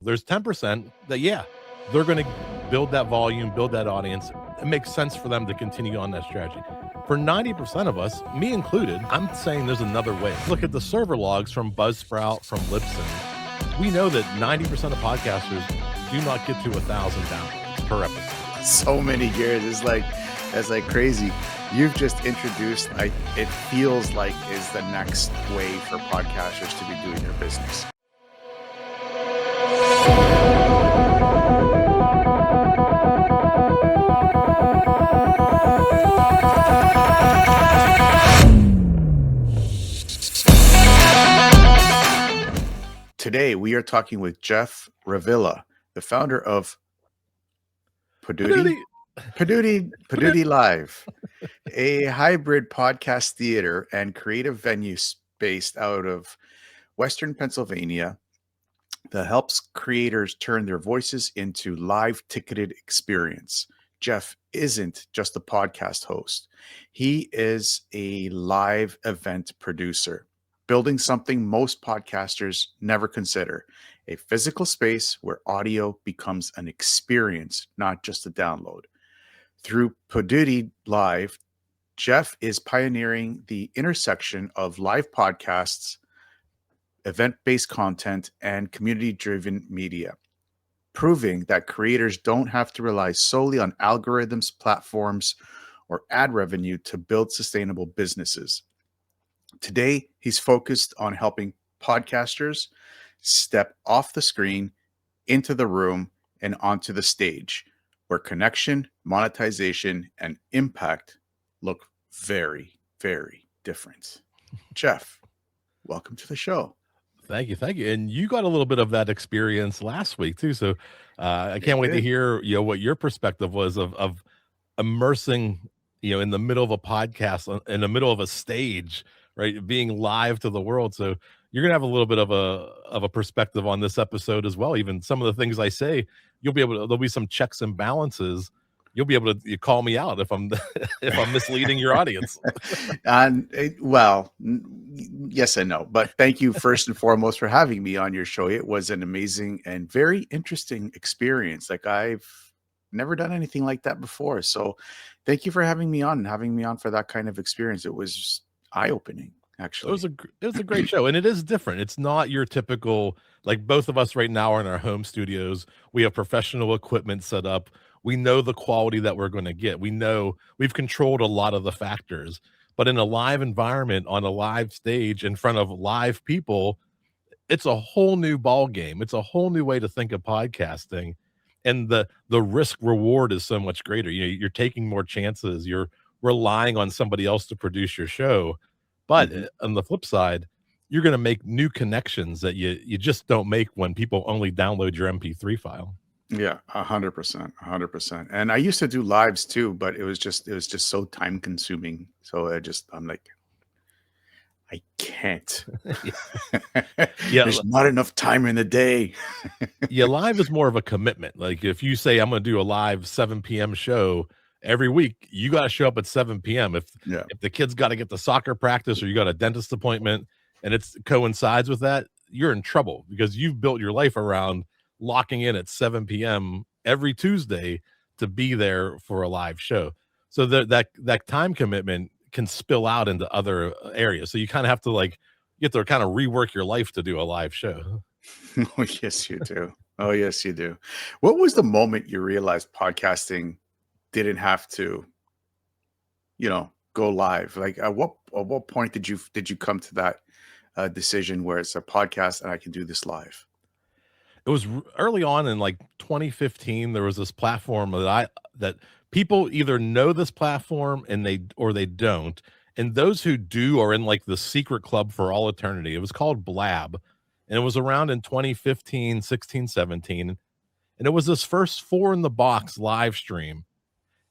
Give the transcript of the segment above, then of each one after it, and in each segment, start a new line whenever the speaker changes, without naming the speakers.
There's 10% that, yeah, they're going to build that volume, build that audience. It makes sense for them to continue on that strategy. For 90% of us, me included, I'm saying there's another way. Look at the server logs from Buzzsprout, from Libsyn. We know that 90% of podcasters do not get to 1,000 downloads per episode.
So many years. That's like crazy. You've just introduced, it feels like is the next way for podcasters to be doing their business. Today, we are talking with Jeff Revilla, the founder of Paduty Live, a hybrid podcast theater and creative venue based out of Western Pennsylvania that helps creators turn their voices into live ticketed experience. Jeff isn't just a podcast host. He is a live event producer, building something most podcasters never consider, a physical space where audio becomes an experience, not just a download. Through Paduty Live, Jeff is pioneering the intersection of live podcasts, event-based content, and community-driven media, proving that creators don't have to rely solely on algorithms, platforms, or ad revenue to build sustainable businesses. Today, he's focused on helping podcasters step off the screen, into the room, and onto the stage, where connection, monetization, and impact look very, very different. Jeff, welcome to the show.
Thank you. And you got a little bit of that experience last week too. So I can't wait to hear, what your perspective was of immersing, in the middle of a podcast, in the middle of a stage, right? Being live to the world. So you're going to have a little bit of a perspective on this episode as well. Even some of the things I say, there'll be some checks and balances. You'll be able to call me out if I'm if I'm misleading your audience.
Well, yes and no, but thank you first and foremost for having me on your show. It was an amazing and very interesting experience. Like, I've never done anything like that before. So thank you for having me on for that kind of experience. It was eye-opening. Actually,
it was a great show, and it is different. It's not your typical, like, both of us right now are in our home studios. We have professional equipment set up. We know the quality that we're going to get. We know we've controlled a lot of the factors, but in a live environment, on a live stage in front of live people, it's a whole new ball game. It's a whole new way to think of podcasting, and the risk reward is so much greater. You're taking more chances. You're relying on somebody else to produce your show. But on the flip side, you're going to make new connections that you just don't make when people only download your MP3 file.
Yeah, 100%. And I used to do lives too, but it was just so time consuming. So I'm like, I can't.
Yeah,
there's not enough time in the day.
Yeah, live is more of a commitment. Like, if you say I'm going to do a live 7 p.m. show every week, you got to show up at 7 p.m. If the kids got to get to soccer practice, or you got a dentist appointment and it coincides with that, you're in trouble, because you've built your life around locking in at 7 p.m. every Tuesday to be there for a live show. So that time commitment can spill out into other areas. So you kind of have to you have to kind of rework your life to do a live show.
Oh, yes, you do. Oh, yes, you do. What was the moment you realized podcasting didn't have to, go live? Like, at what point did you come to that decision where it's a podcast and I can do this live?
It was early on in 2015. There was this platform that people either know this platform or they don't. And those who do are in the secret club for all eternity. It was called Blab. And it was around in 2015, 16, 17. And it was this first 4 in the box live stream.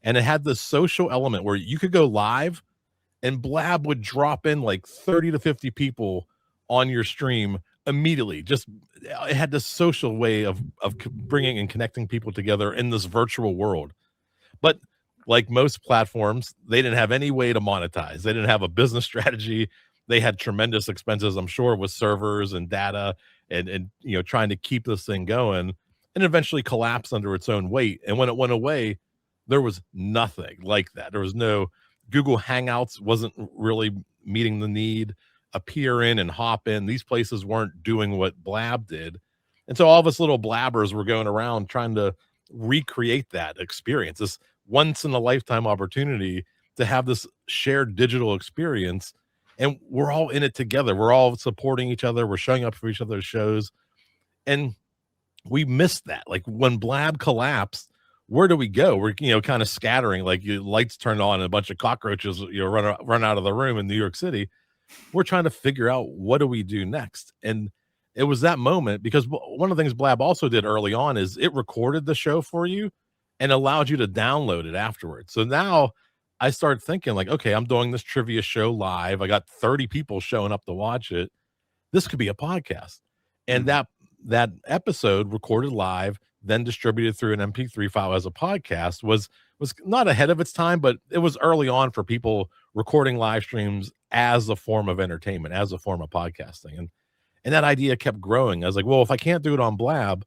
And it had this social element where you could go live and Blab would drop in 30 to 50 people on your stream immediately. It had this social way of bringing and connecting people together in this virtual world. But like most platforms, they didn't have any way to monetize. They didn't have a business strategy. They had tremendous expenses, I'm sure, with servers and data. and trying to keep this thing going, and eventually collapsed under its own weight. And when it went away, there was nothing like that. There was no Google Hangouts wasn't really meeting the need. Appear in and hop in. These places weren't doing what Blab did. And so all of us little blabbers were going around trying to recreate that experience, this once in a lifetime opportunity to have this shared digital experience. And we're all in it together. We're all supporting each other. We're showing up for each other's shows. And we missed that. Like when Blab collapsed, where do we go? We're kind of scattering, like lights turned on and a bunch of cockroaches run out of the room in New York City. We're trying to figure out what do we do next. And it was that moment, because one of the things Blab also did early on is it recorded the show for you and allowed you to download it afterwards. So now I started thinking like, okay, I'm doing this trivia show live. I got 30 people showing up to watch it. This could be a podcast. And that episode recorded live, then distributed through an MP3 file as a podcast was not ahead of its time, but it was early on for people recording live streams as a form of entertainment, as a form of podcasting. And that idea kept growing. I was like, well, if I can't do it on Blab,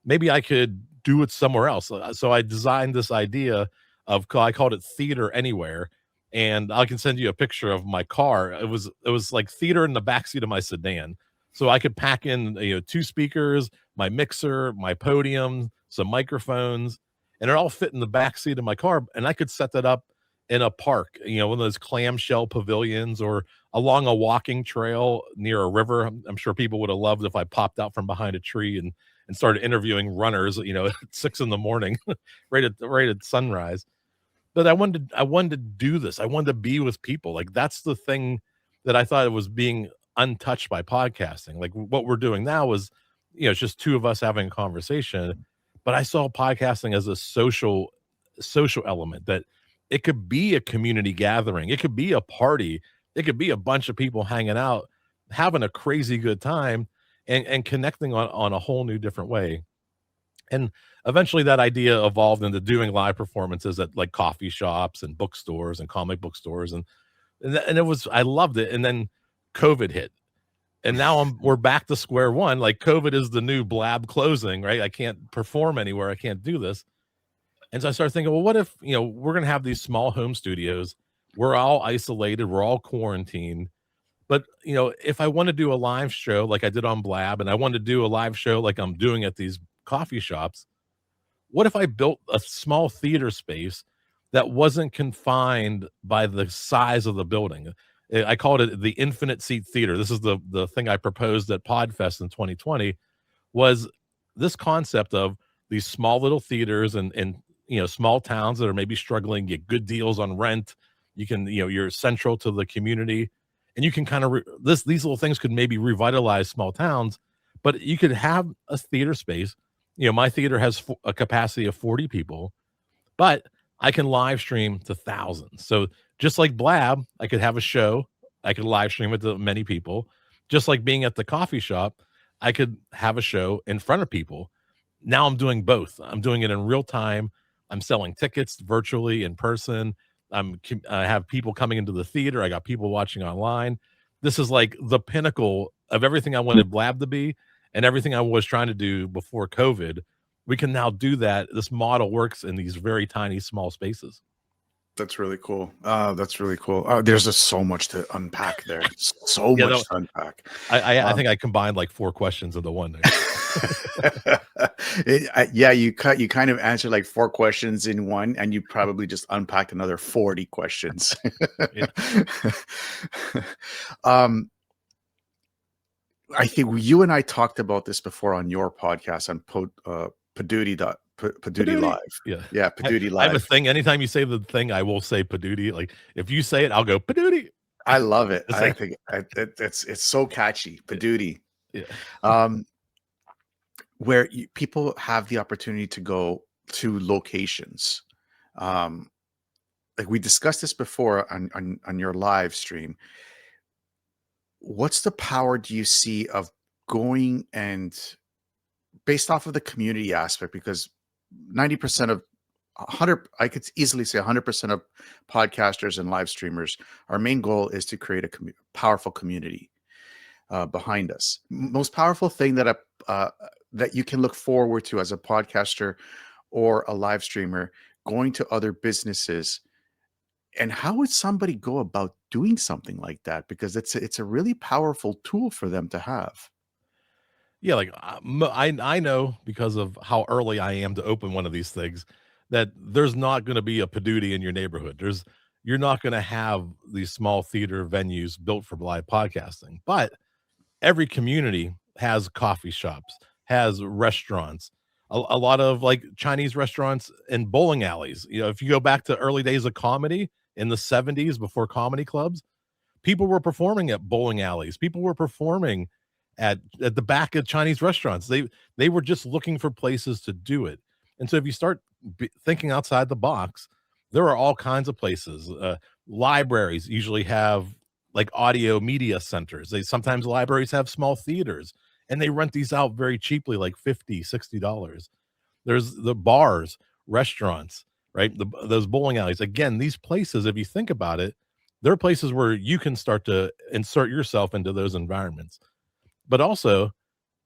maybe I could do it somewhere else. So I designed this idea I called it Theater Anywhere. And I can send you a picture of my car. It was like theater in the backseat of my sedan. So I could pack in 2 speakers, my mixer, my podium, some microphones, and it all fit in the backseat of my car. And I could set that up in a park, one of those clamshell pavilions, or along a walking trail near a river. I'm sure people would have loved if I popped out from behind a tree and started interviewing runners, at 6 in the morning, right at sunrise. But I wanted to do this. I wanted to be with people. Like that's the thing that I thought it was being untouched by podcasting. Like what we're doing now is, it's just 2 of us having a conversation. But I saw podcasting as a social element, that it could be a community gathering. It could be a party. It could be a bunch of people hanging out, having a crazy good time and connecting on a whole new different way. And eventually that idea evolved into doing live performances at like coffee shops and bookstores and comic book stores. And I loved it. And then COVID hit. And now we're back to square one. Like COVID is the new Blab closing, right? I can't perform anywhere. I can't do this. And so I started thinking, well, what if, we're going to have these small home studios. We're all isolated. We're all quarantined. But, if I want to do a live show like I did on Blab, and I want to do a live show like I'm doing at these coffee shops, what if I built a small theater space that wasn't confined by the size of the building? I called it the infinite seat theater. This is the thing I proposed at PodFest in 2020, was this concept of these small little theaters and small towns that are maybe struggling, get good deals on rent. You can, you're central to the community, and you can kind of these little things could maybe revitalize small towns. But you could have a theater space. My theater has a capacity of 40 people, but I can live stream to thousands. So just like Blab, I could have a show. I could live stream it to many people. Just like being at the coffee shop, I could have a show in front of people. Now I'm doing both. I'm doing it in real time. I'm selling tickets virtually, in person. I have people coming into the theater. I got people watching online. This is like the pinnacle of everything I wanted Blab to be and everything I was trying to do before COVID. We can now do that. This model works in these very tiny, small spaces.
That's really cool. That's really cool. There's just so much to unpack there. So much to unpack.
I think I combined like 4 questions into one there.
You kind of answered like 4 questions in one, and you probably just unpacked another 40 questions. I think you and I talked about this before on your podcast on Paduty Live. Yeah, Paduty Live.
I have a thing. Anytime you say the thing, I will say Paduty. Like if you say it, I'll go Paduty.
I love it. I think it's so catchy. Paduty.
Yeah.
Where people have the opportunity to go to locations. Like we discussed this before on your live stream. What's the power do you see of going and based off of the community aspect? Because 90% of 100, I could easily say 100% of podcasters and live streamers, our main goal is to create a powerful community. behind us. Most powerful thing that you can look forward to as a podcaster or a live streamer, going to other businesses. And how would somebody go about doing something like that? Because it's a really powerful tool for them to have.
Yeah, like, I know because of how early I am to open one of these things that there's not gonna be a Paduti in your neighborhood. You're not gonna have these small theater venues built for live podcasting, but every community has coffee shops, has restaurants, a lot of, like, Chinese restaurants and bowling alleys. You know, if you go back to early days of comedy in the '70s before comedy clubs, people were performing at bowling alleys. People were performing at the back of Chinese restaurants. They were just looking for places to do it. And so if you start thinking outside the box, there are all kinds of places. Libraries usually have like audio media centers. They sometimes libraries have small theaters and they rent these out very cheaply, like 50, $60. There's the bars, restaurants, right? Those bowling alleys. Again, these places, if you think about it, they're places where you can start to insert yourself into those environments. But also,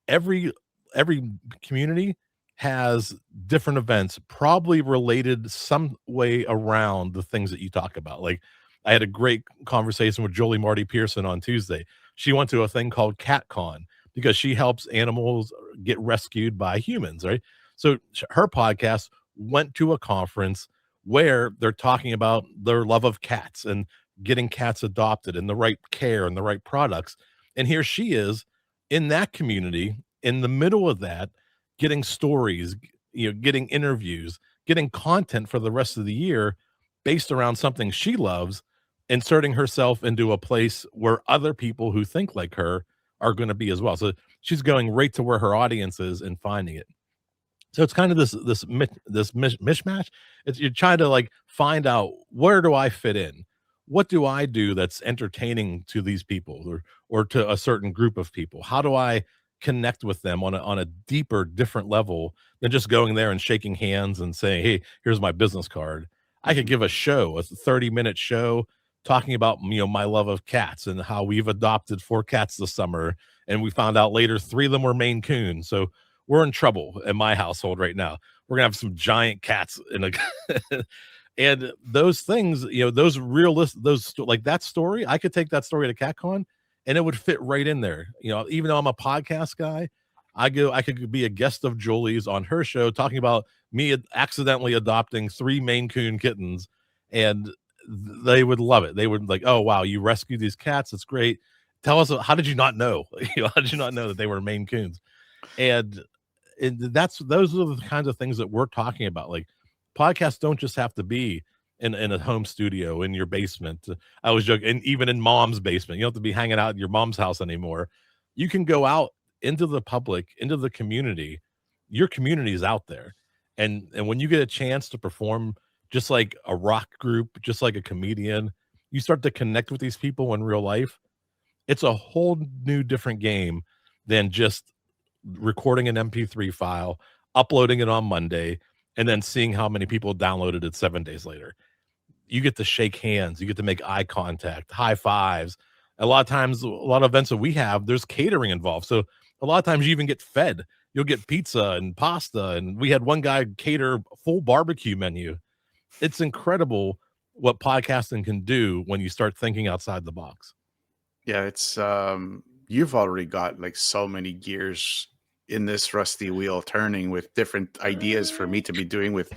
every every community has different events, probably related some way around the things that you talk about. Like, I had a great conversation with Jolie Marty Pearson on Tuesday. She went to a thing called CatCon because she helps animals get rescued by humans, right? So her podcast went to a conference where they're talking about their love of cats and getting cats adopted and the right care and the right products. And here she is in that community, in the middle of that, getting stories, getting interviews, getting content for the rest of the year based around something she loves, inserting herself into a place where other people who think like her are going to be as well. So she's going right to where her audience is and finding it. So it's kind of this mishmash. It's you're trying to like find out, where do I fit in? What do I do that's entertaining to these people or to a certain group of people? How do I connect with them on a deeper, different level than just going there and shaking hands and saying, "Hey, here's my business card." I could
Mhm.
give a show, a 30-minute show talking about, my love of cats and how we've adopted 4 cats this summer, and we found out later 3 of them were Maine Coons. So we're in trouble in my household right now. We're gonna have some giant cats in a and those things, those realist like that story, I could take that story to CatCon and it would fit right in there. Even though I'm a podcast guy, I could be a guest of Julie's on her show talking about me accidentally adopting 3 Maine Coon kittens, and they would love it. They would like, "Oh, wow, you rescued these cats. It's great. Tell us, how did you not know? How did you not know that they were Maine Coons?" And those are the kinds of things that we're talking about. Like, podcasts don't just have to be in a home studio in your basement. I was joking, and even in mom's basement, you don't have to be hanging out at your mom's house anymore. You can go out into the public, into the community. Your community is out there, and when you get a chance to perform, just like a rock group, just like a comedian, you start to connect with these people in real life. It's a whole new different game than just recording an MP3 file, uploading it on Monday, and then seeing how many people downloaded it 7 days later. You get to shake hands, you get to make eye contact, high fives. A lot of times, a lot of events that we have, there's catering involved. So a lot of times you even get fed. You'll get pizza and pasta. And we had one guy cater a full barbecue menu. It's incredible what podcasting can do when you start thinking outside the box.
Yeah, it's you've already got like so many gears in this rusty wheel turning with different ideas for me to be doing with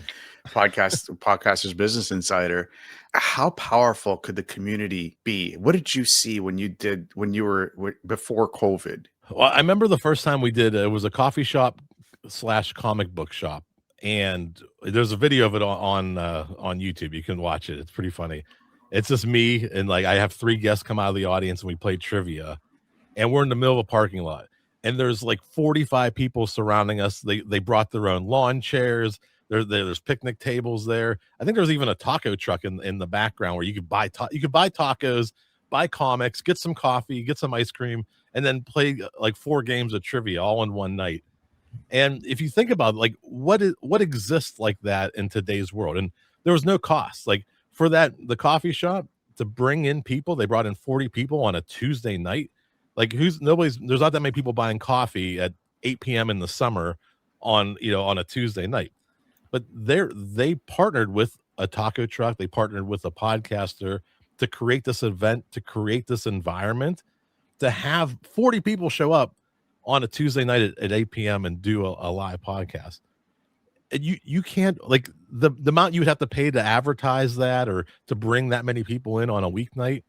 podcasters business insider. How powerful could the community be? What did you see when you were before COVID?
Well, I remember the first time we did it was a coffee shop slash comic book shop, and there's a video of it on YouTube. You can watch it. It's pretty funny. It's just me and like I have 3 guests come out of the audience and we play trivia, and we're in the middle of a parking lot, and there's like 45 people surrounding us. They brought their own lawn chairs. There's picnic tables there. I think there's even a taco truck in the background where you could you could buy tacos, buy comics, get some coffee, get some ice cream, and then play like 4 games of trivia all in one night. And if you think about it, like what exists like that in today's world, and there was no cost. Like for that, the coffee shop to bring in people, they brought in 40 people on a Tuesday night. Like there's not that many people buying coffee at 8 p.m. in the summer on, on a Tuesday night. But they partnered with a taco truck, they partnered with a podcaster to create this event, to create this environment, to have 40 people show up on a Tuesday night at 8 p.m. and do a live podcast. And you can't, like, the amount you would have to pay to advertise that or to bring that many people in on a weeknight,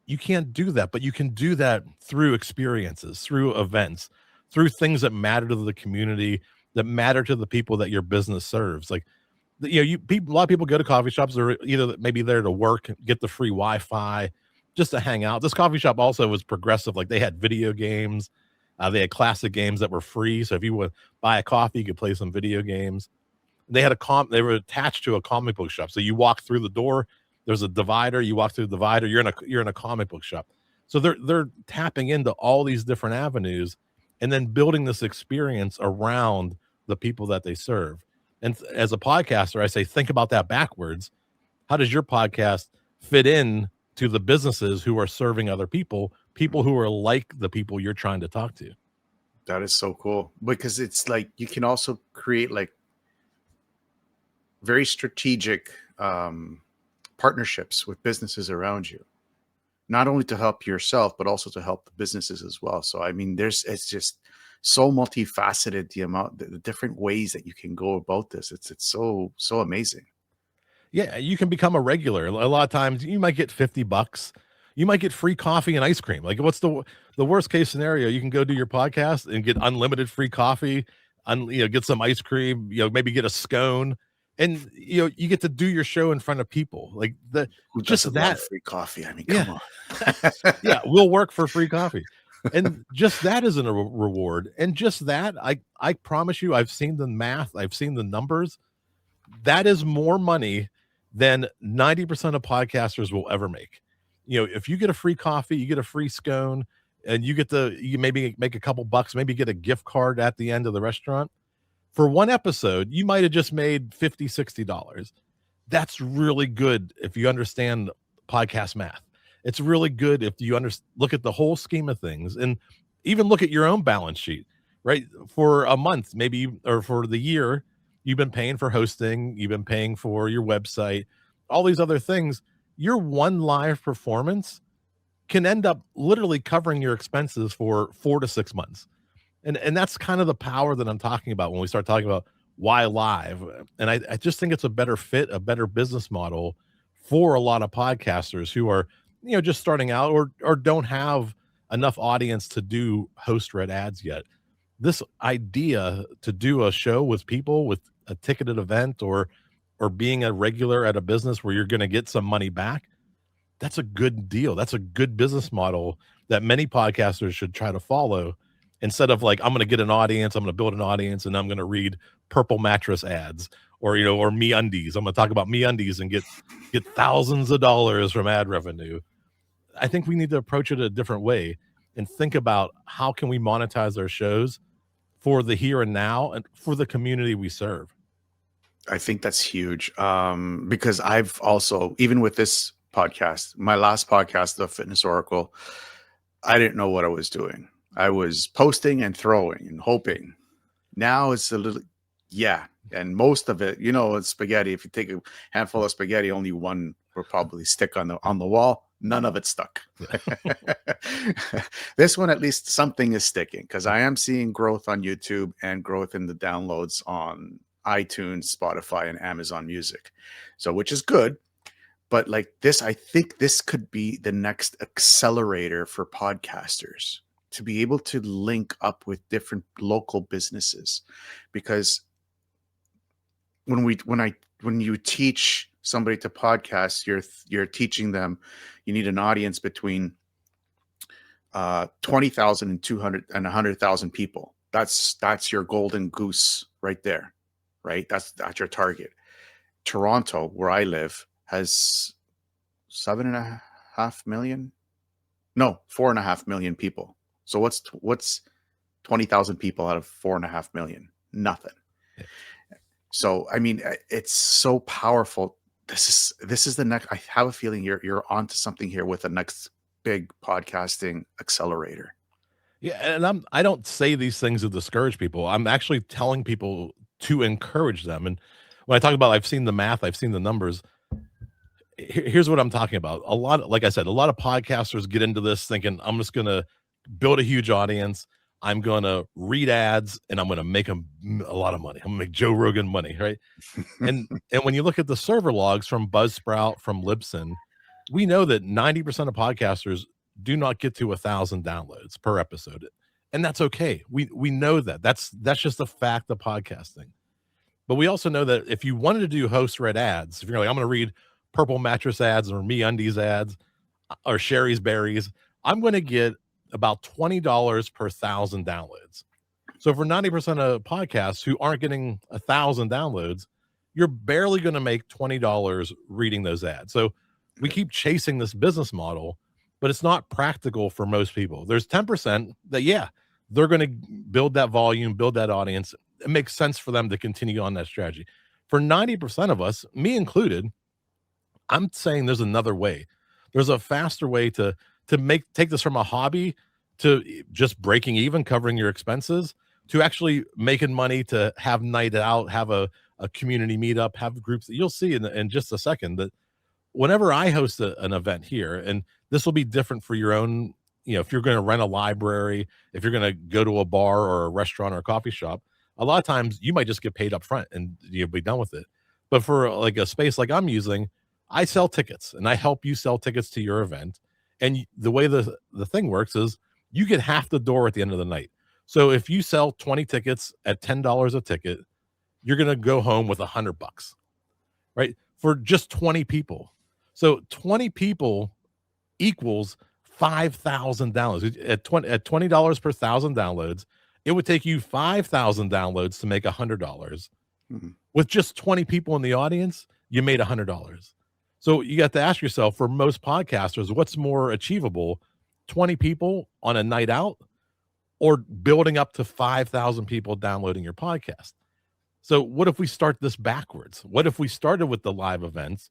you can't do that, but you can do that through experiences, through events, through things that matter to the community, that matter to the people that your business serves. Like, a lot of people go to coffee shops, or either maybe there to work, get the free Wi-Fi, just to hang out. This coffee shop also was progressive. Like, they had video games, they had classic games that were free. So if you would buy a coffee, you could play some video games. They had they were attached to a comic book shop. So you walk through the door, there's a divider, you walk through the divider, you're in a comic book shop. So they're tapping into all these different avenues and then building this experience around the people that they serve. And as a podcaster, I say, think about that backwards. How does your podcast fit in to the businesses who are serving other people who are like the people you're trying to talk to?
That is so cool, because it's like you can also create like very strategic partnerships with businesses around you, not only to help yourself, but also to help the businesses as well. So, I mean, it's just so multifaceted, the different ways that you can go about this. It's so amazing.
Yeah, you can become a regular. A lot of times you might get $50. You might get free coffee and ice cream. Like, what's the worst case scenario? You can go do your podcast and get unlimited free coffee, get some ice cream, maybe get a scone, and you get to do your show in front of people. Like,
Who
just
doesn't
that
love free coffee? I mean,
Yeah.
come on.
Yeah, we'll work for free coffee. And just that isn't a reward. And just that, I promise you, I've seen the math, I've seen the numbers. That is more money than 90% of podcasters will ever make. If you get a free coffee, you get a free scone, and you maybe make a couple bucks, maybe get a gift card at the end of the restaurant. For one episode, you might have just made $50-$60. That's really good if you understand podcast math. It's really good if you look at the whole scheme of things, and even look at your own balance sheet, right? For a month, maybe, or for the year, you've been paying for hosting, you've been paying for your website, all these other things. Your one live performance can end up literally covering your expenses for 4 to 6 months. And that's kind of the power that I'm talking about when we start talking about why live. And I just think it's a better fit, a better business model for a lot of podcasters who are, just starting out, or don't have enough audience to do host read ads yet. This idea to do a show with people with a ticketed event, or being a regular at a business where you're going to get some money back, that's a good deal. That's a good business model that many podcasters should try to follow, instead of like, I'm going to get an audience, I'm going to build an audience, and I'm going to read Purple Mattress ads, or Me Undies. I'm going to talk about Me Undies and get thousands of dollars from ad revenue. I think we need to approach it a different way and think about how can we monetize our shows for the here and now and for the community we serve.
I think that's huge, because I've also, even with this podcast, my last podcast, The Fitness Oracle, I didn't know what I was doing. I was posting and throwing and hoping. Now it's a little, and most of it, it's spaghetti. If you take a handful of spaghetti, only one will probably stick on the wall. None of it stuck. This one, at least something is sticking, because I am seeing growth on YouTube and growth in the downloads on iTunes, Spotify, and Amazon Music. So, which is good. But like this, I think this could be the next accelerator for podcasters to be able to link up with different local businesses. Because when you teach somebody to podcast, you're teaching them you need an audience between 20,000 and 200 and 100,000 people. That's your golden goose right there, right? That's your target. Toronto, where I live, has 7.5 million. No, 4.5 million people. So what's 20,000 people out of 4.5 million? Nothing.
Yeah.
So I mean, it's so powerful. This is the next. I have a feeling you're onto something here with the next big podcasting accelerator.
Yeah, and I don't say these things to discourage people. I'm actually telling people to encourage them. And when I talk about I've seen the math, I've seen the numbers. Here's what I'm talking about. Like I said, a lot of podcasters get into this thinking I'm just gonna build a huge audience. I'm gonna read ads and I'm gonna make them a lot of money. I'm gonna make Joe Rogan money, right? And when you look at the server logs from Buzzsprout, from Libsyn, we know that 90% of podcasters do not get to 1,000 downloads per episode, and that's okay. We know that. That's just a fact of podcasting. But we also know that if you wanted to do host read ads, if you're like, I'm going to read Purple Mattress ads or Me Undies ads or Sherry's Berries, I'm going to get about $20 per 1,000 downloads. So for 90% of podcasts who aren't getting 1,000 downloads, you're barely going to make $20 reading those ads. So we keep chasing this business model, but it's not practical for most people. There's 10% that, yeah, they're going to build that volume, build that audience. It makes sense for them to continue on that strategy. For 90% of us, me included, I'm saying there's another way. There's a faster way to take this from a hobby to just breaking even, covering your expenses, to actually making money, to have night out, have a community meetup, have groups. You'll see in just a second that whenever I host an event here, and this will be different for your own, if you're going to rent a library, if you're going to go to a bar or a restaurant or a coffee shop, a lot of times you might just get paid up front and you'll be done with it. But for like a space like I'm using, I sell tickets and I help you sell tickets to your event. And the way the thing works is you get half the door at the end of the night. So if you sell 20 tickets at $10 a ticket, you're going to go home with $100, right? For just 20 people. So 20 people equals 5,000 downloads. At $20 per 1,000 downloads, it would take you 5,000 downloads to make $100. Mm-hmm. With just 20 people in the audience, you made $100. So you got to ask yourself, for most podcasters, what's more achievable, 20 people on a night out or building up to 5,000 people downloading your podcast? So what if we start this backwards? What if we started with the live events?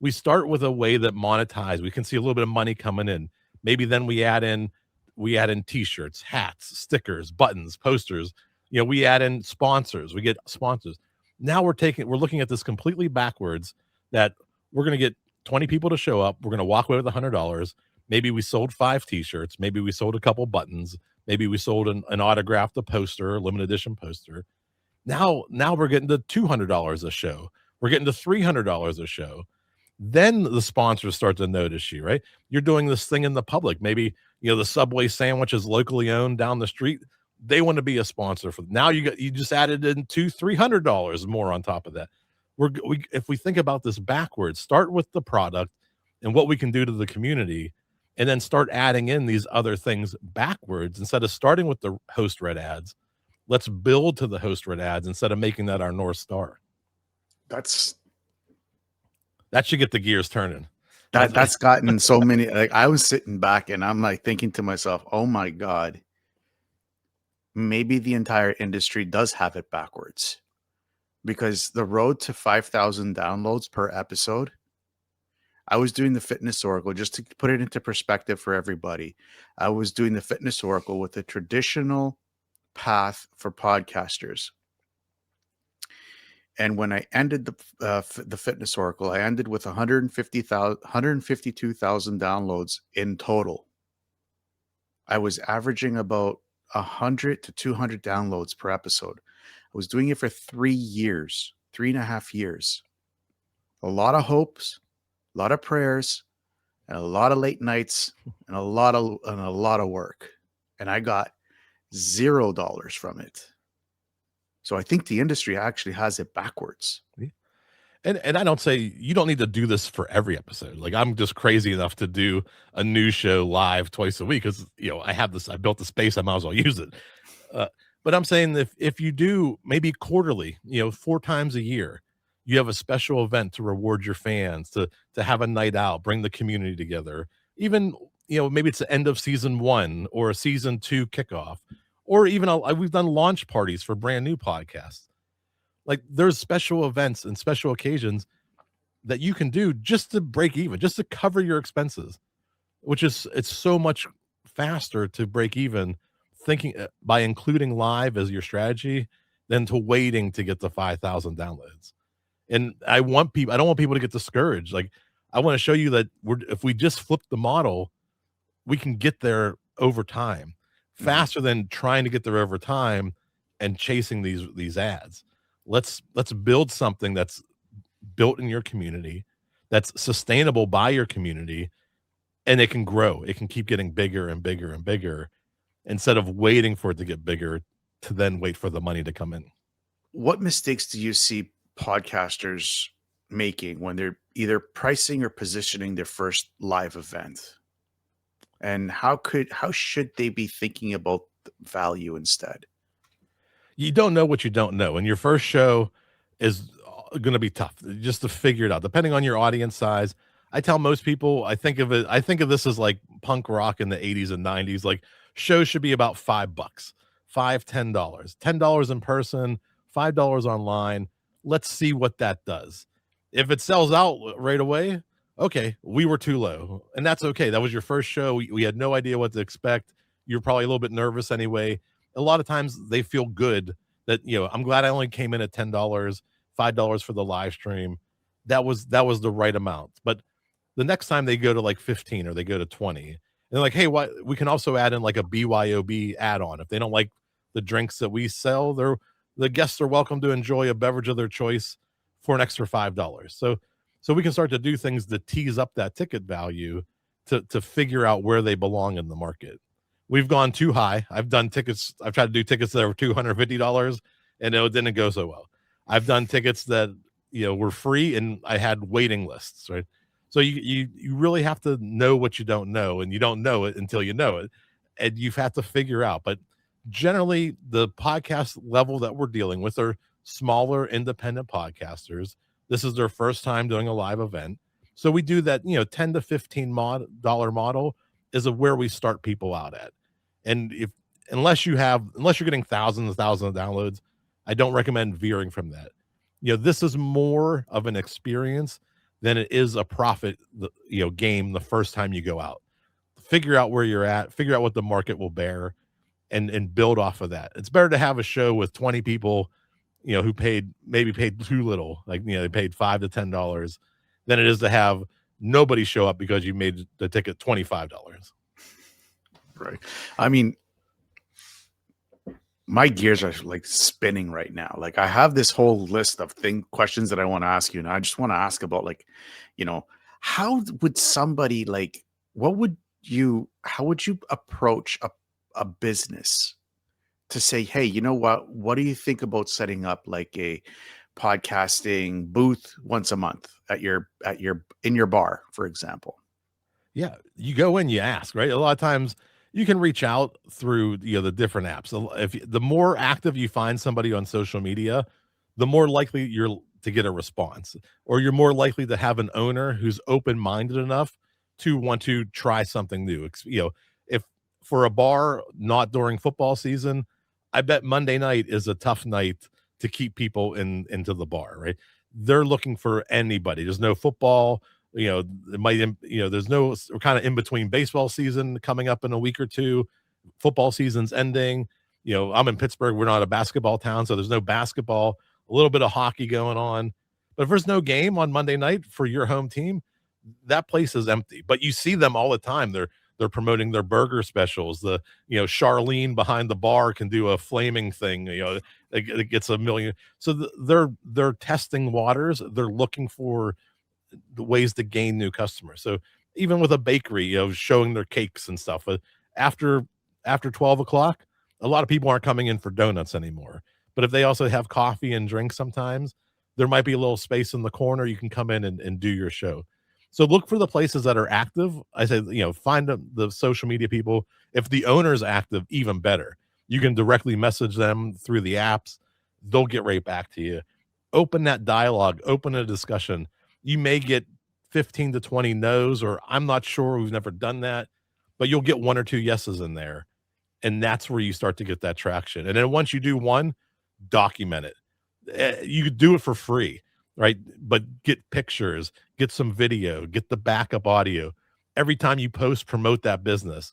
We start with a way that monetize. We can see a little bit of money coming in. Maybe then we add in t-shirts, hats, stickers, buttons, posters. We add in sponsors. We get sponsors. Now we're looking at this completely backwards, that we're going to get 20 people to show up. We're going to walk away with $100. Maybe we sold 5 t-shirts. Maybe we sold a couple buttons. Maybe we sold an autographed, a poster, limited edition poster. Now we're getting to $200 a show. We're getting to $300 a show. Then the sponsors start to notice you, right? You're doing this thing in the public. Maybe, the Subway sandwich is locally owned down the street. They want to be a sponsor for. Now you just added in $200-$300 more on top of that. If we think about this backwards, start with the product and what we can do to the community, and then start adding in these other things backwards. Instead of starting with the host read ads, let's build to the host read ads instead of making that our North Star. That should get the gears turning.
That's gotten so many. Like, I was sitting back and I'm like thinking to myself, oh my God, maybe the entire industry does have it backwards, because the road to 5,000 downloads per episode, I was doing the Fitness Oracle, just to put it into perspective for everybody. I was doing the Fitness Oracle with the traditional path for podcasters. And when I ended the Fitness Oracle, I ended with 152,000 downloads in total. I was averaging about 100 to 200 downloads per episode. I was doing it for 3 years, 3.5 years. A lot of hopes, a lot of prayers, and a lot of late nights, and a lot of work. And I got $0 from it. So I think the industry actually has it backwards.
And I don't say you don't need to do this for every episode. Like, I'm just crazy enough to do a news show live twice a week because I built the space, I might as well use it. But I'm saying if you do maybe quarterly, 4 times a year, you have a special event to reward your fans, to have a night out, bring the community together. Even maybe it's the end of season 1 or a season 2 kickoff. Or even we've done launch parties for brand new podcasts. Like, there's special events and special occasions that you can do just to break even, just to cover your expenses. which is it's so much faster to break even thinking by including live as your strategy than to waiting to get the 5,000 downloads. And I don't want people to get discouraged. Like, I want to show you that if we just flip the model, we can get there over time
Mhm.
faster than trying to get there over time and chasing these ads. Let's build something that's built in your community, that's sustainable by your community, and it can grow. It can keep getting bigger and bigger and bigger instead of waiting for it to get bigger to then wait for the money to come in.
What mistakes do you see podcasters making when they're either pricing or positioning their first live event? And how should they be thinking about the value instead?
You don't know what you don't know, and your first show is gonna be tough just to figure it out, depending on your audience size. I tell most people, I think of this as like punk rock in the '80s and '90s, like, shows should be about $5, 5, $10. $10 in person, $5 online. Let's see what that does. If it sells out right away, okay, we were too low, and that's okay. That was your first show. We had no idea what to expect. You're probably a little bit nervous anyway. A lot of times they feel good that, I'm glad I only came in at $10, $5 for the live stream. That was the right amount. But the next time they go to like 15 or they go to 20, and they're like, hey, what, we can also add in like a BYOB add-on. If they don't like the drinks that we sell, the guests are welcome to enjoy a beverage of their choice for an extra $5. So we can start to do things to tease up that ticket value to figure out where they belong in the market. We've gone too high. I've tried to do tickets that were $250 and it didn't go so well. I've done tickets that were free and I had waiting lists, right? So you really have to know what you don't know, and you don't know it until you know it. And you've had to figure out. But generally the podcast level that we're dealing with are smaller independent podcasters. This is their first time doing a live event. So we do that, 10 to 15 dollar model is where we start people out at. And unless you're getting thousands and thousands of downloads, I don't recommend veering from that. This is more of an experience than it is a profit, game the first time you go out. Figure out where you're at, figure out what the market will bear, and build off of that. It's better to have a show with 20 people, who maybe paid too little, like, they paid $5 to $10, than it is to have nobody show up because you made the ticket $25.
Right. I mean, my gears are like spinning right now. Like, I have this whole list of questions that I want to ask you, and I just want to ask about, like, you know, how would somebody like how would you approach a business to say, hey, you know what do you think about setting up like a podcasting booth once a month at your in your bar, for example?
Yeah, you go in, you ask, right? A lot of times you can reach out through, the different apps. The more active you find somebody on social media, the more likely you're to get a response, or you're more likely to have an owner who's open-minded enough to want to try something new. If for a bar not during football season, I bet Monday night is a tough night to keep people into the bar, right? They're looking for anybody. There's no football, it might, there's no, we're kind of in between baseball season coming up in a week or two, football season's ending. I'm in Pittsburgh. We're not a basketball town, so there's no basketball, a little bit of hockey going on. But if there's no game on Monday night for your home team, that place is empty. But you see them all the time. They're promoting their burger specials. Charlene behind the bar can do a flaming thing, it gets a million. So they're testing waters. They're looking for the ways to gain new customers. So even with a bakery, showing their cakes and stuff, after after 12 o'clock, a lot of people aren't coming in for donuts anymore. But if they also have coffee and drinks sometimes, there might be a little space in the corner. You can come in and do your show. So look for the places that are active. I say, find the social media people. If the owner's active, even better. You can directly message them through the apps. They'll get right back to you. Open that dialogue, open a discussion. You may get 15 to 20 no's, or I'm not sure, we've never done that, but you'll get one or two yeses in there. And that's where you start to get that traction. And then once you do one, document it. You could do it for free, right? But get pictures, get some video, get the backup audio. every time you post, promote that business.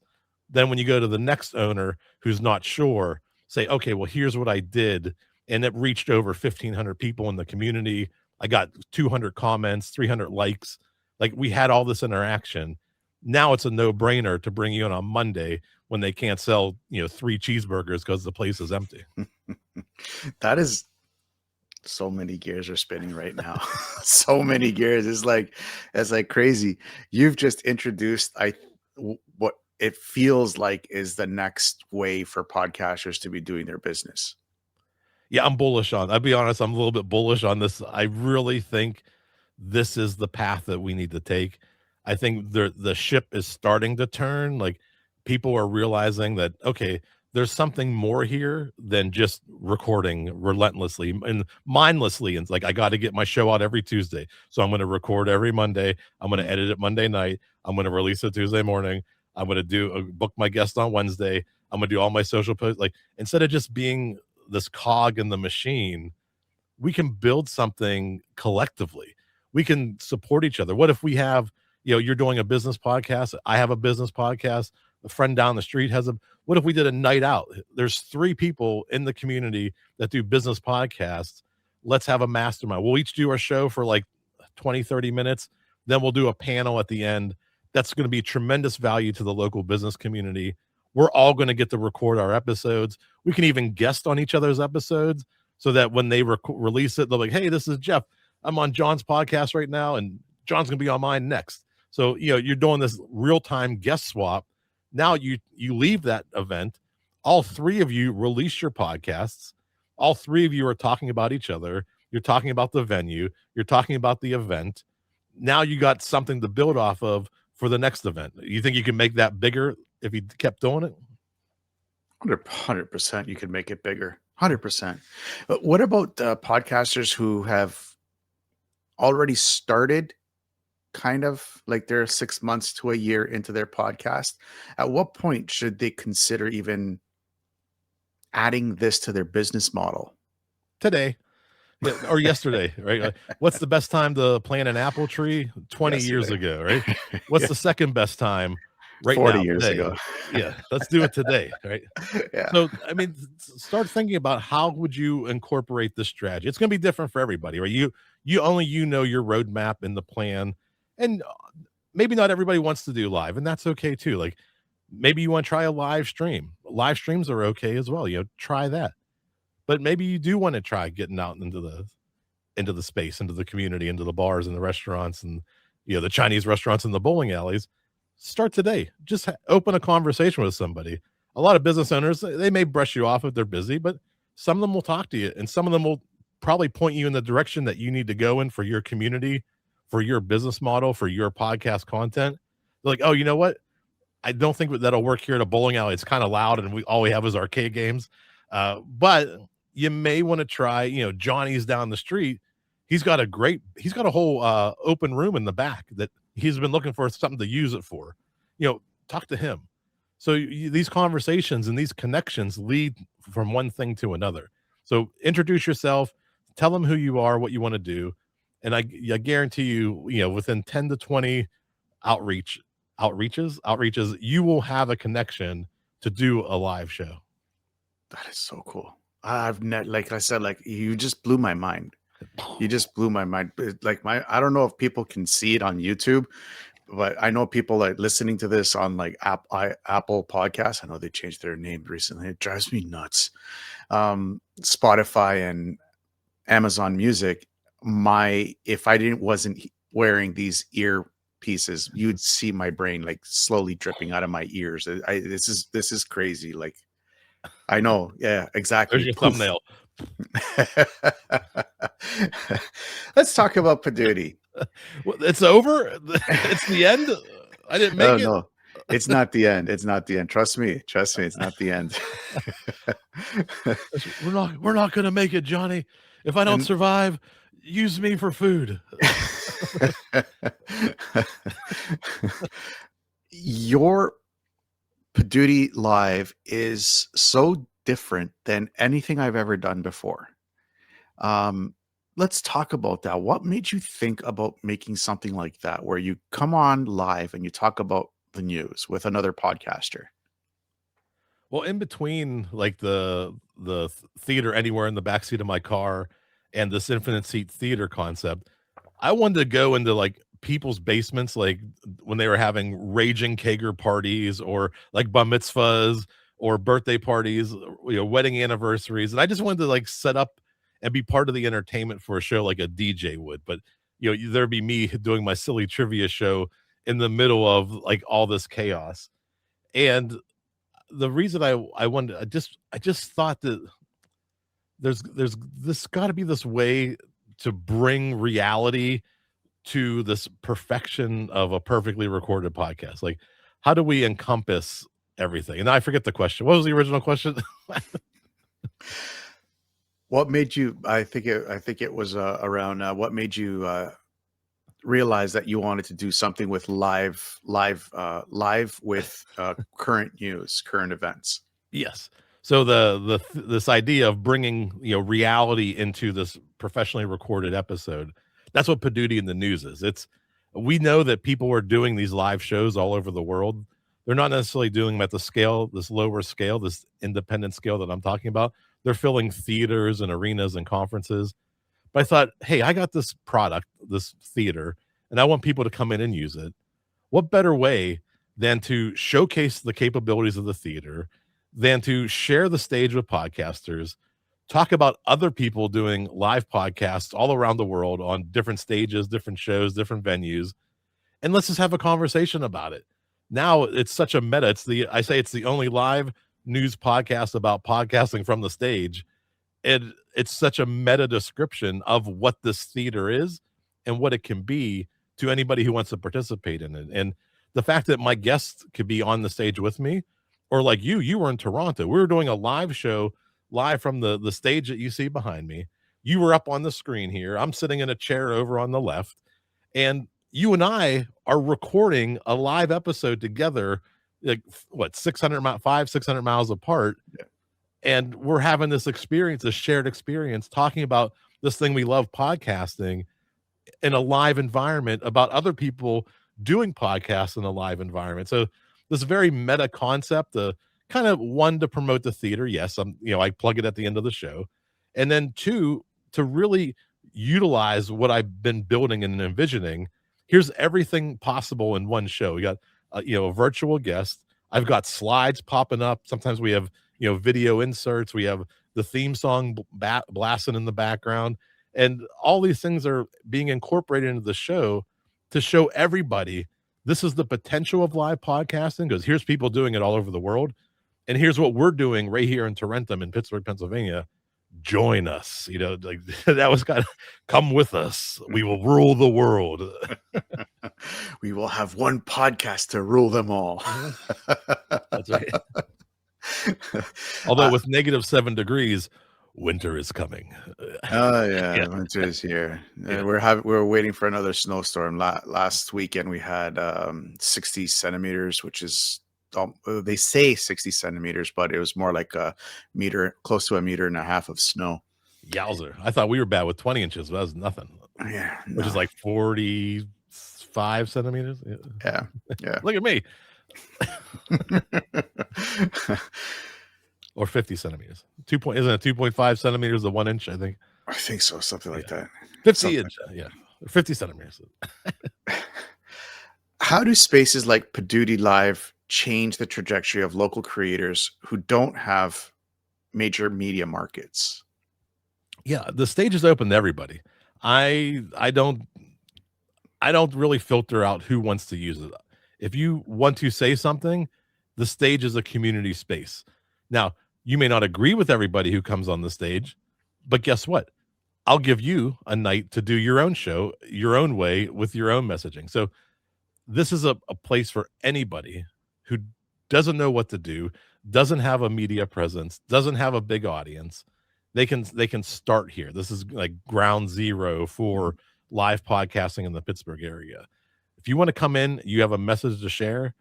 Then when you go to the next owner who's not sure, say, okay, well, here's what I did. And it reached over 1,500 people in the community. I got 200 comments, 300 likes. Like, we had all this interaction. Now it's a no brainer to bring you in on Monday when they can't sell, 3 cheeseburgers because the place is empty.
That is, so many gears are spinning right now. So many gears. It's like crazy. You've just introduced what it feels like is the next way for podcasters to be doing their business.
Yeah, I'll be honest, I'm a little bit bullish on this. I really think this is the path that we need to take. I think the ship is starting to turn. Like, people are realizing that, okay, there's something more here than just recording relentlessly and mindlessly. And it's like, I got to get my show out every Tuesday. So I'm going to record every Monday. I'm going to edit it Monday night. I'm going to release it Tuesday morning. I'm going to book my guest on Wednesday. I'm going to do all my social posts. Like, instead of just being this cog in the machine, we can build something collectively. We can support each other. What if we have, you're doing a business podcast, I have a business podcast, a friend down the street has what if we did a night out? There's 3 people in the community that do business podcasts. Let's have a mastermind. We'll each do our show for like 20, 30 minutes. Then we'll do a panel at the end. That's going to be tremendous value to the local business community. We're all going to get to record our episodes. We can even guest on each other's episodes, so that when they release it, they're like, hey, this is Jeff. I'm on John's podcast right now, and John's going to be on mine next. So, you're doing this real-time guest swap. Now you leave that event. All 3 of you release your podcasts. All 3 of you are talking about each other. You're talking about the venue. You're talking about the event. Now you got something to build off of for the next event. You think you can make that bigger if you kept doing it?
100% you can make it bigger. 100%. But what about podcasters who have already started, kind of like they're 6 months to a year into their podcast? At what point should they consider even adding this to their business model?
Today. Yeah, or yesterday, right? Like, what's the best time to plant an apple tree? 20 years
Yesterday.
ago, right? What's
Yeah,
the second best time? Right
40
now,
years
today.
ago.
Yeah, let's do it today, right?
Yeah.
So, I mean, start thinking about how would you incorporate this strategy. It's going to be different for everybody, right? You know your roadmap and the plan, and maybe not everybody wants to do live, and that's okay too. Like, maybe you want to try a live stream. Live streams are okay as well. Try that. But maybe you do want to try getting out into the space, into the community, into the bars and the restaurants and the Chinese restaurants and the bowling alleys. Start today. Just open a conversation with somebody. A lot of business owners, they may brush you off if they're busy, but some of them will talk to you, and some of them will probably point you in the direction that you need to go in for your community, for your business model, for your podcast content. They're like, oh, you know what? I don't think that'll work here at a bowling alley. It's kind of loud, and all we have is arcade games. But you may want to try, Johnny's down the street. He's got a whole open room in the back that he's been looking for something to use it for. Talk to him. So these conversations and these connections lead from one thing to another. So introduce yourself, tell them who you are, what you want to do. And I guarantee you, within 10 to 20 outreaches, you will have a connection to do a live show.
That is so cool. Like I said, like, you just blew my mind. You just blew my mind. Like, I don't know if people can see it on YouTube, but I know people like listening to this on like Apple Podcasts. I know they changed their name recently. It drives me nuts. Spotify and Amazon Music. If I wasn't wearing these earpieces, you'd see my brain like slowly dripping out of my ears. This is crazy. Like, I know. Yeah, exactly.
There's your
Poof.
thumbnail.
Let's talk about Paduti.
It's over. It's the end. I didn't make it.
No, it's not the end. It's not the end. Trust me. It's not the end.
We're not going to make it, Johnny. If I don't survive, use me for food.
Your Paduti Live is so different than anything I've ever done before. let's talk about that. What made you think about making something like that, where you come on live and you talk about the news with another podcaster?
Well, in between like the theater anywhere in the backseat of my car and this infinite seat theater concept, I wanted to go into like people's basements, like when they were having raging kegger parties or like bar mitzvahs or birthday parties, wedding anniversaries. And I just wanted to like set up and be part of the entertainment for a show like a DJ would. But there'd be me doing my silly trivia show in the middle of like all this chaos. And the reason I wanted, I just thought that there's this got to be this way to bring reality to this perfection of a perfectly recorded podcast. Like, how do we encompass everything? And I forget the question. What was the original question?
What made you? I think it was around. What made you realize that you wanted to do something with live with current news, current events?
Yes. So this idea of bringing reality into this professionally recorded episode, that's what Paduti in the news is. It's We know that people are doing these live shows all over the world. They're not necessarily doing them at the scale, this lower scale, this independent scale that I'm talking about. They're filling theaters and arenas and conferences. But I thought, hey, I got this product, this theater, and I want people to come in and use it. What better way than to showcase the capabilities of the theater, than to share the stage with podcasters, talk about other people doing live podcasts all around the world on different stages, different shows, different venues, and let's just have a conversation about it. Now it's such a meta. I say it's the only live news podcast about podcasting from the stage. It's such a meta description of what this theater is and what it can be to anybody who wants to participate in it. And the fact that my guests could be on the stage with me, or like you were in Toronto, we were doing a live show live from the stage that you see behind me. You were up on the screen here. I'm sitting in a chair over on the left, and you and I are recording a live episode together, like what, 600 miles apart, and we're having this experience, this shared experience, talking about this thing we love, podcasting, in a live environment about other people doing podcasts in a live environment. So this very meta concept, kind of one, to promote the theater. Yes, I plug it at the end of the show. And then two, to really utilize what I've been building and envisioning. Here's everything possible in one show. We got a virtual guest. I've got slides popping up. Sometimes we have video inserts. We have the theme song blasting in the background, and all these things are being incorporated into the show to show everybody this is the potential of live podcasting, because here's people doing it all over the world, and here's what we're doing right here in Tarentum in Pittsburgh, Pennsylvania. Join us. Like that was kind of, come with us. We will rule the world.
We will have one podcast to rule them all.
That's right. Although with -7 degrees, winter is coming.
Oh yeah, winter is here.
Yeah.
We're waiting for another snowstorm. Last weekend we had 60 centimeters, which is they say 60 centimeters, but it was more like a meter, close to a meter and a half of snow.
Yowzer. I thought we were bad with 20 inches, but that was nothing.
Yeah,
Which is like 45 centimeters.
yeah.
Look at me. Or 50 centimeters. Isn't it 2.5 centimeters to 1 inch? I think
so, something like that.
50 inch, yeah, 50 centimeters.
How do spaces like Paduty Live change the trajectory of local creators who don't have major media markets?
Yeah, the stage is open to everybody. I don't really filter out who wants to use it. If you want to say something, the stage is a community space. Now, you may not agree with everybody who comes on the stage, but guess what? I'll give you a night to do your own show, your own way, with your own messaging. So this is a place for anybody who doesn't know what to do, doesn't have a media presence, doesn't have a big audience. They can start here. This is like ground zero for live podcasting in the Pittsburgh area. If you want to come in, you have a message to share,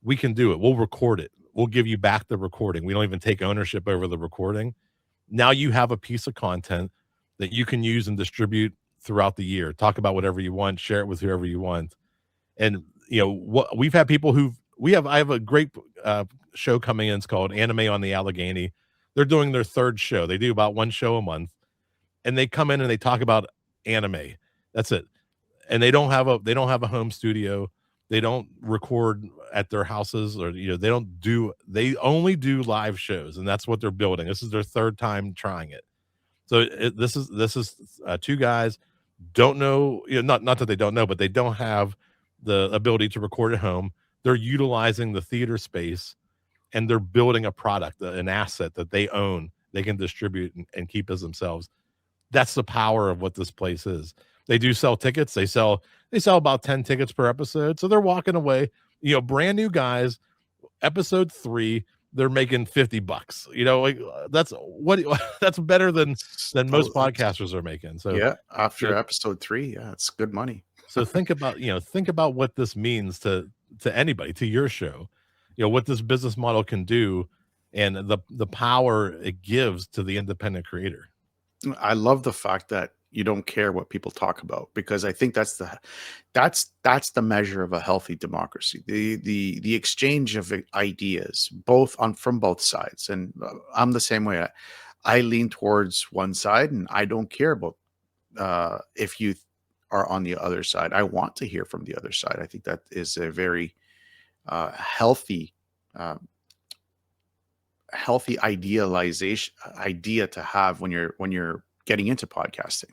we can do it. We'll record it. We'll give you back the recording. We don't even take ownership over the recording. Now you have a piece of content that you can use and distribute throughout the year. Talk about whatever you want, share it with whoever you want. And what we've had people I have a great show coming in. It's called Anime on the Allegheny. They're doing their third show. They do about one show a month, and they come in and they talk about anime. That's it. And they don't have a home studio. They don't record at their houses, or they only do live shows, and that's what they're building. This is their third time trying it. So this is two guys don't know, not that they don't know, but they don't have the ability to record at home. They're utilizing the theater space, and they're building a product, an asset that they own, they can distribute and keep as themselves. That's the power of what this place is. They do sell tickets. They sell about 10 tickets per episode. So they're walking away, brand new guys, episode 3, they're making $50. Like that's what that's better than most podcasters are making. So
Yeah, after
yeah.
episode 3, yeah, it's good money.
So think about what this means to anybody, to your show, what this business model can do, and the power it gives to the independent creator.
I love the fact that you don't care what people talk about, because I think that's the measure of a healthy democracy. The exchange of ideas, both on from both sides. And I'm the same way. I lean towards one side, and I don't care about if you are on the other side. I want to hear from the other side. I think that is a very healthy uh, healthy idea to have when you're getting into podcasting.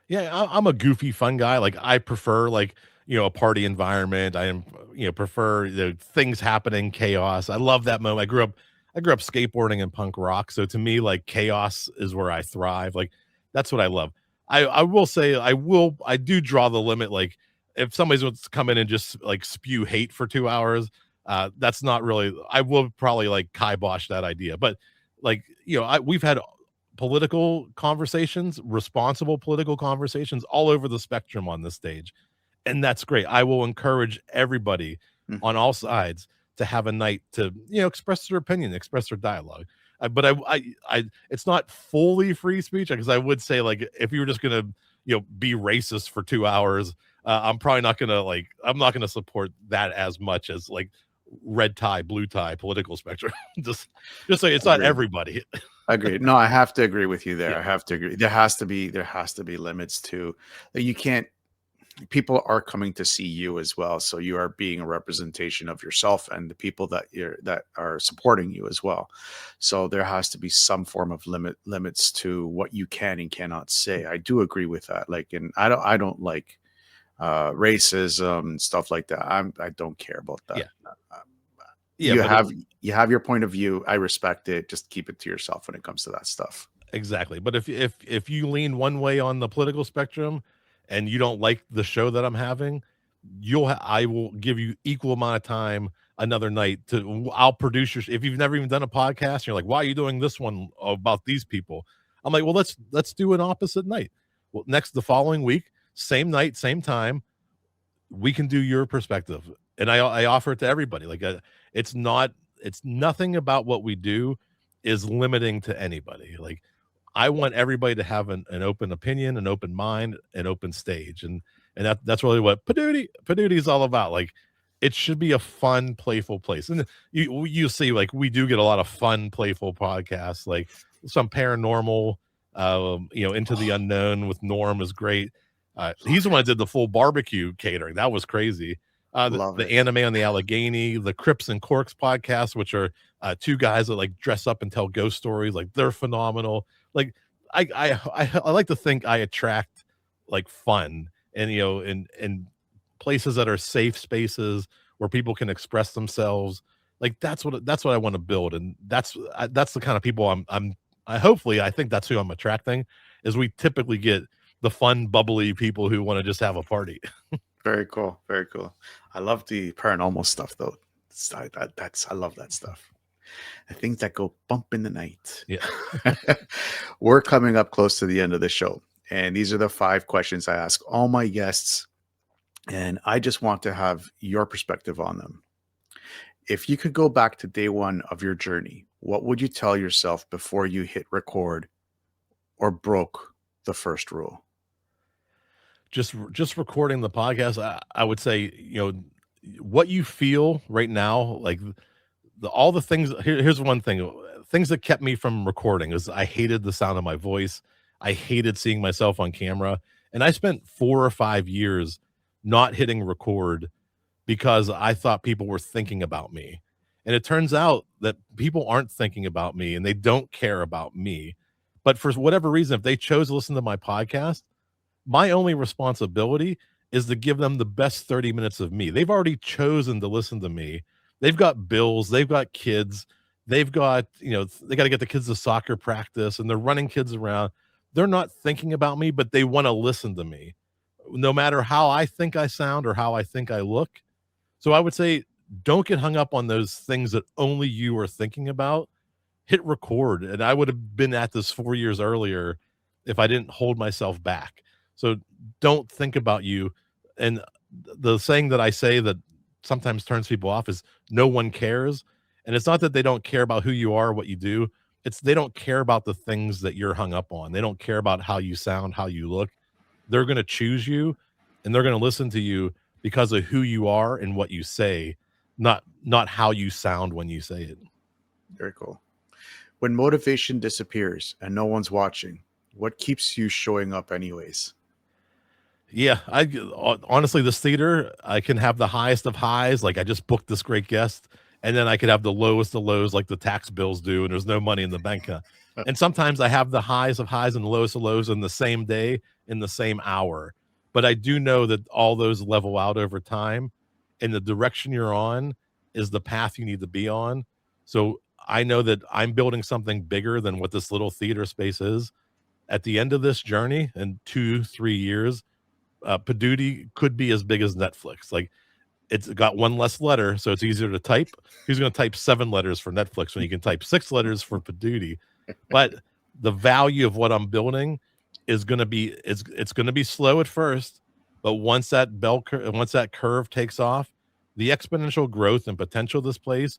Yeah, I'm a goofy, fun guy. Like I prefer a party environment. I am prefer things happening, chaos. I love that moment. I grew up skateboarding and punk rock. So to me, like chaos is where I thrive. Like that's what I love. I will say I do draw the limit. Like if somebody's wants to come in and just like spew hate for 2 hours, that's not really. I will probably like kibosh that idea. But we've had political conversations, responsible political conversations all over the spectrum on this stage. And that's great. I will encourage everybody
Mhm.
on all sides to have a night to, express their opinion, express their dialogue. But it's not fully free speech, because I would say like if you were just gonna, be racist for 2 hours, I'm probably not gonna I'm not gonna support that as much as like red tie, blue tie political spectrum. just say it's not
Agreed.
everybody.
Agreed. No, I have to agree with you there.
Yeah.
I have to agree. There has to be limits to. You can't. People are coming to see you as well, so you are being a representation of yourself and the people that are supporting you as well. So there has to be some form of limits to what you can and cannot say. I do agree with that. Like, and I don't like racism and stuff like that. I don't care about that.
Yeah.
Uh,
Yeah,
you
but
have your point of view. I respect it. Just keep it to yourself when it comes to that stuff.
exactly. But if you lean one way on the political spectrum and you don't like the show that I'm having, I will give you equal amount of time another night to I'll produce your if you've never even done a podcast and you're like, why are you doing this one about these people? I'm like, well, let's do an opposite night. Well, the following week, same night, same time, we can do your perspective. And I offer it to everybody. It's not it's nothing about what we do is limiting to anybody. Like I want everybody to have an open opinion, an open mind, an open stage. And that's really what Paduti is all about. Like it should be a fun, playful place. And you see, like we do get a lot of fun, playful podcasts, like some paranormal, Into the Unknown with Norm is great. He's the one that did the full barbecue catering. That was crazy.
Love
The
it.
Anime on the Allegheny, the Crips and Corks podcast, which are two guys that like dress up and tell ghost stories. Like they're phenomenal. Like I like to think I attract like fun and and places that are safe spaces where people can express themselves. Like that's what I want to build, and that's the kind of people I think that's who I'm attracting. Is we typically get the fun, bubbly people who want to just have a party.
Very cool. Very cool. I love the paranormal stuff though. I love that stuff. The things that go bump in the night.
Yeah.
We're coming up close to the end of the show. And these are the 5 questions I ask all my guests. And I just want to have your perspective on them. If you could go back to day 1 of your journey, what would you tell yourself before you hit record or broke the first rule?
Just recording the podcast, I would say, what you feel right now, like all the things. Here's one thing: things that kept me from recording is I hated the sound of my voice. I hated seeing myself on camera, and I spent 4 or 5 years not hitting record because I thought people were thinking about me. And it turns out that people aren't thinking about me and they don't care about me. But for whatever reason, if they chose to listen to my podcast, my only responsibility is to give them the best 30 minutes of me. They've already chosen to listen to me. They've got bills, they've got kids, they've got, they got to get the kids to soccer practice and they're running kids around. They're not thinking about me, but they want to listen to me. No matter how I think I sound or how I think I look. So I would say don't get hung up on those things that only you are thinking about. Hit record. And I would have been at this 4 years earlier if I didn't hold myself back. So don't think about you. And the saying that I say that sometimes turns people off is no one cares. And it's not that they don't care about who you are, what you do. It's they don't care about the things that you're hung up on. They don't care about how you sound, how you look. They're going to choose you and they're going to listen to you because of who you are and what you say, not how you sound when you say it.
Very cool. When motivation disappears and no one's watching, what keeps you showing up anyways?
Yeah, I honestly, this theater, I can have the highest of highs, like I just booked this great guest, and then I could have the lowest of lows, like the tax bills do, and there's no money in the bank. And sometimes I have the highs of highs and the lowest of lows in the same day, in the same hour. But I do know that all those level out over time, and the direction you're on is the path you need to be on. So I know that I'm building something bigger than what this little theater space is. At the end of this journey, in 2-3 years, Paduti could be as big as Netflix. Like it's got one less letter, so it's easier to type. Who's going to type 7 letters for Netflix when you can type 6 letters for Paduti? But the value of what I'm building is going to be it's going to be slow at first, but once that curve takes off, the exponential growth and potential of this place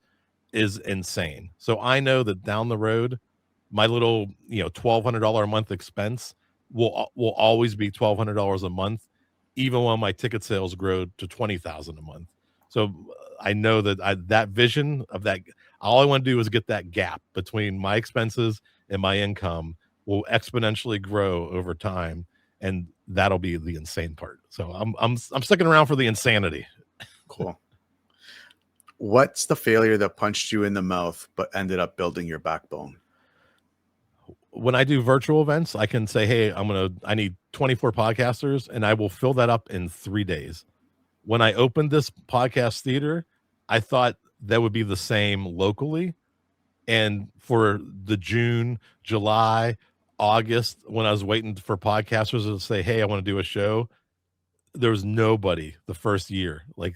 is insane. So I know that down the road, my little $1,200 a month expense will always be $1,200 a month, even when my ticket sales grow to 20,000 a month. So I know that that vision of that, all I want to do is get that gap between my expenses and my income will exponentially grow over time, and that'll be the insane part. So I'm sticking around for the insanity.
Cool. What's the failure that punched you in the mouth but ended up building your backbone?
When I do virtual events, I can say, hey, I need 24 podcasters, and I will fill that up in 3 days. When I opened this podcast theater, I thought that would be the same locally. And for the June, July, August, when I was waiting for podcasters to say, hey, I want to do a show, there was nobody the first year. Like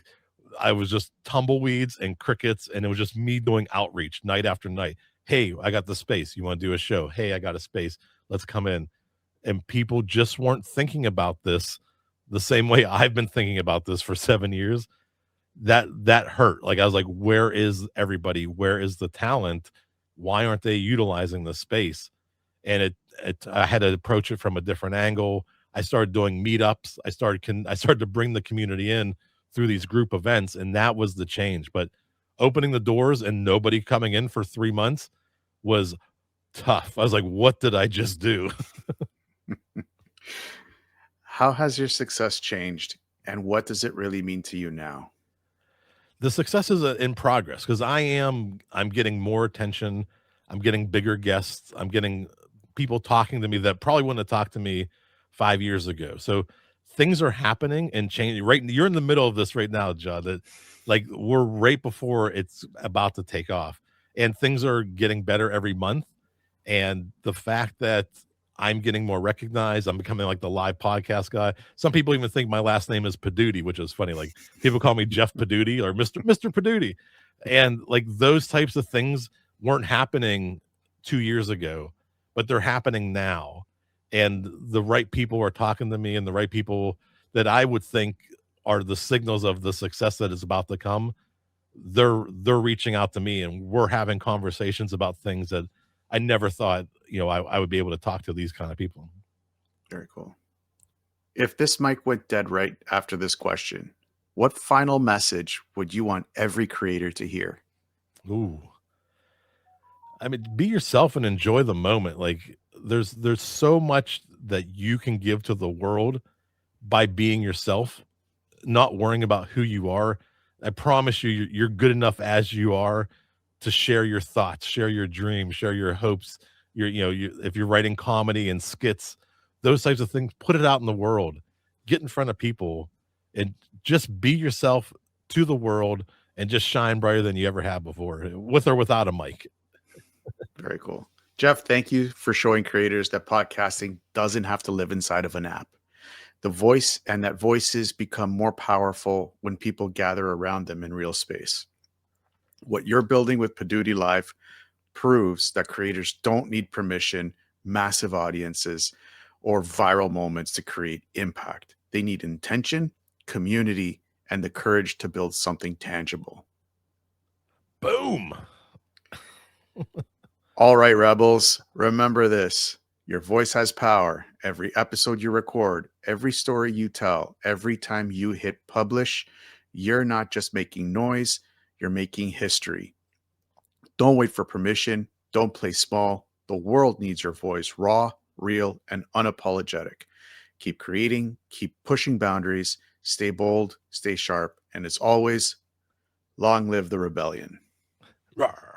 I was just tumbleweeds and crickets, and it was just me doing outreach night after night. Hey, I got the space. You want to do a show? Hey, I got a space. Let's come in. And people just weren't thinking about this the same way I've been thinking about this for 7 years. That hurt. Like I was like, where is everybody? Where is the talent? Why aren't they utilizing the space? And I had to approach it from a different angle. I started doing meetups. I started to bring the community in through these group events, and that was the change. But opening the doors and nobody coming in for 3 months was tough. I was like, what did I just do?
How has your success changed, and what does it really mean to you now?
The success is in progress because I'm getting more attention. I'm getting bigger guests. I'm getting people talking to me that probably wouldn't have talked to me 5 years ago. So things are happening and changing. Right, you're in the middle of this right now, John. That like we're right before it's about to take off, and things are getting better every month. And the fact that I'm getting more recognized, I'm becoming like the live podcast guy. Some people even think my last name is Paduti, which is funny. Like people call me Jeff Paduti or Mr. Paduti. And like those types of things weren't happening 2 years ago, but they're happening now. And the right people are talking to me, and the right people that I would think are the signals of the success that is about to come. They're reaching out to me, and we're having conversations about things that I never thought, I would be able to talk to these kind of people.
Very cool. If this mic went dead right after this question, what final message would you want every creator to hear?
Ooh. I mean, be yourself and enjoy the moment. Like there's so much that you can give to the world by being yourself, not worrying about who you are. I promise you, you're good enough as you are to share your thoughts, share your dreams, share your hopes. If you're writing comedy and skits, those types of things, put it out in the world, get in front of people, and just be yourself to the world, and just shine brighter than you ever have before, with or without a mic.
Very cool. Jeff, thank you for showing creators that podcasting doesn't have to live inside of an app. That voices become more powerful when people gather around them in real space. What you're building with Paduti Live proves that creators don't need permission, massive audiences, or viral moments to create impact. They need intention, community, and the courage to build something tangible.
Boom.
All right, Rebels, remember this. Your voice has power. Every episode you record, every story you tell, every time you hit publish, you're not just making noise, you're making history. Don't wait for permission. Don't play small. The world needs your voice raw, real, and unapologetic. Keep creating, keep pushing boundaries, stay bold, stay sharp, and as always, long live the rebellion.
Rawr.